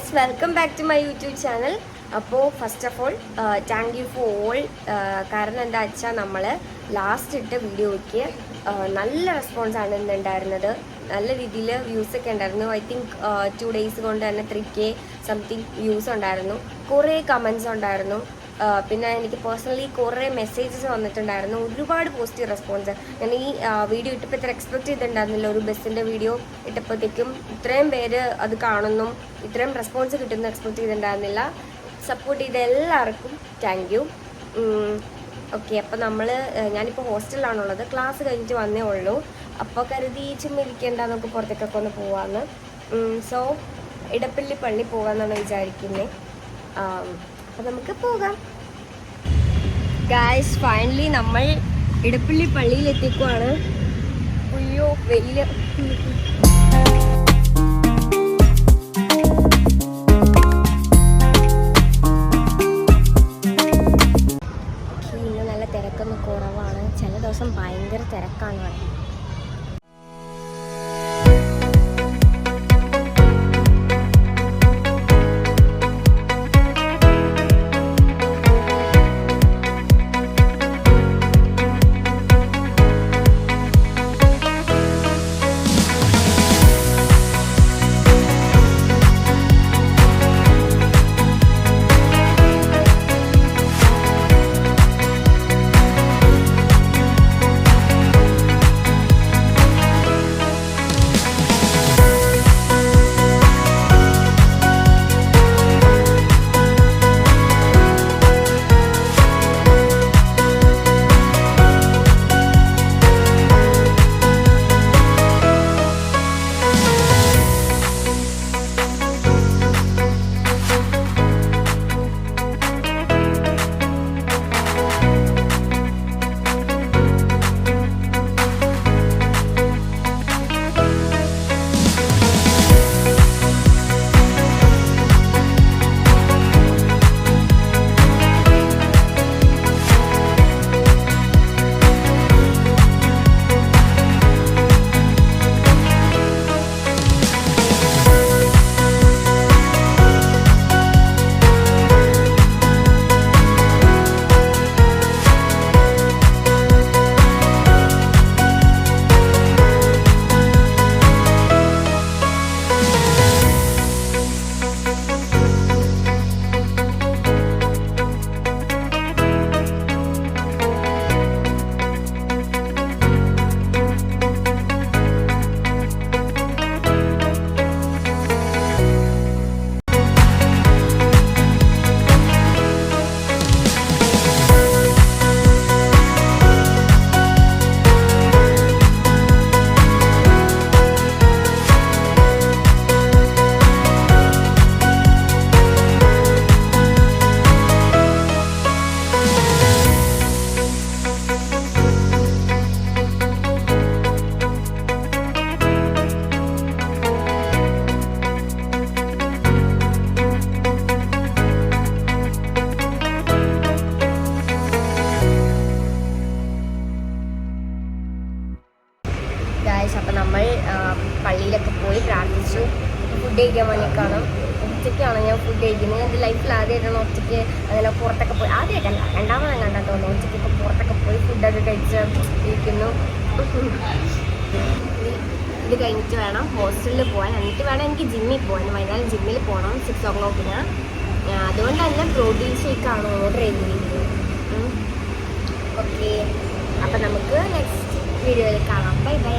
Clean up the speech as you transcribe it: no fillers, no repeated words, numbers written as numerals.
Guys, welcome back to my YouTube channel. അപ്പോൾ first of all thank you for all. കാരണം എന്താ വെച്ചാൽ നമ്മൾ ലാസ്റ്റ് ഇട്ട വീഡിയോയ്ക്ക് നല്ല റെസ്പോൺസാണ് ഇന്നുണ്ടായിരുന്നത്. നല്ല രീതിയിൽ വ്യൂസൊക്കെ ഉണ്ടായിരുന്നു. ഐ തിങ്ക് 2 days കൊണ്ട് തന്നെ 3K സംതിങ് വ്യൂസ് ഉണ്ടായിരുന്നു. കുറേ കമൻസ് ഉണ്ടായിരുന്നു. പിന്നെ എനിക്ക് പേഴ്സണലി കുറേ മെസ്സേജസ് വന്നിട്ടുണ്ടായിരുന്നു. ഒരുപാട് പോസിറ്റീവ് റെസ്പോൺസ്. ഞാൻ ഈ വീഡിയോ ഇട്ടപ്പോൾ ഇത്ര എക്സ്പെക്ട് ചെയ്തിട്ടുണ്ടായിരുന്നില്ല. ഒരു ബസ്സിൻ്റെ വീഡിയോ ഇട്ടപ്പോഴത്തേക്കും ഇത്രയും പേര് അത് കാണുന്നു, ഇത്രയും റെസ്പോൺസ് കിട്ടുന്നു എക്സ്പെക്ട് ചെയ്തിട്ടുണ്ടായിരുന്നില്ല. സപ്പോർട്ട് ചെയ്ത എല്ലാവർക്കും താങ്ക് യു. ഓക്കെ, അപ്പോൾ ഞാനിപ്പോൾ ഹോസ്റ്റലിലാണുള്ളത്. ക്ലാസ് കഴിഞ്ഞിട്ട് വന്നേ ഉള്ളൂ. അപ്പോൾ കരുതി ചുമ്മാ ഇരിക്കേണ്ട, നമുക്ക് പുറത്തേക്കൊക്കെ ഒന്ന് പോകാമെന്ന്. സോ ഇടപ്പള്ളി പള്ളി പോകാമെന്നാണ് വിചാരിക്കുന്നത്. അപ്പോൾ നമുക്ക് പോകാം. ഗായ്സ്, ഫൈനലി നമ്മൾ ഇടപ്പള്ളി പള്ളിയിൽ എത്തിക്കുവാണ്. അയ്യോ വെയില്. ഇന്ന് നല്ല തിരക്കൊന്നും കുറവാണ്. ചില ദിവസം ഭയങ്കര തിരക്കാണ് ഇവിടെ. അപ്പോൾ നമ്മൾ പള്ളിയിലൊക്കെ പോയി പ്രാർത്ഥിച്ചു. ഫുഡ് കഴിക്കാൻ വേണ്ടി കാണും. ഉച്ചയ്ക്കാണ് ഞാൻ ഫുഡ് കഴിക്കുന്നത്. എൻ്റെ ലൈഫിൽ ആദ്യമായിട്ടാണ് ഉച്ചയ്ക്ക് അങ്ങനെ പുറത്തൊക്കെ പോയി. ആദ്യമായിട്ടല്ല, രണ്ടാമത് കണ്ടാൽ തോന്നുന്നു. ഉച്ചയ്ക്കൊക്കെ പുറത്തൊക്കെ പോയി ഫുഡൊക്കെ കഴിച്ച് ഇരിക്കുന്നു. ഇത് കഴിഞ്ഞിട്ട് വേണം ഹോസ്റ്റലിൽ പോകാൻ. എന്നിട്ട് വേണം എനിക്ക് ജിമ്മിൽ പോകാൻ. വൈകുന്നേരം ജിമ്മിൽ പോകണം 6 o'clock. അതുകൊണ്ട് തന്നെ പ്രോട്ടീൻ ഷേക്കാണ് ഓർഡർ ചെയ്തിരിക്കുന്നത്. ഓക്കെ, അപ്പം നമുക്ക് നെക്സ്റ്റ് വീഡിയോയിൽ കാണാം. Bye bye.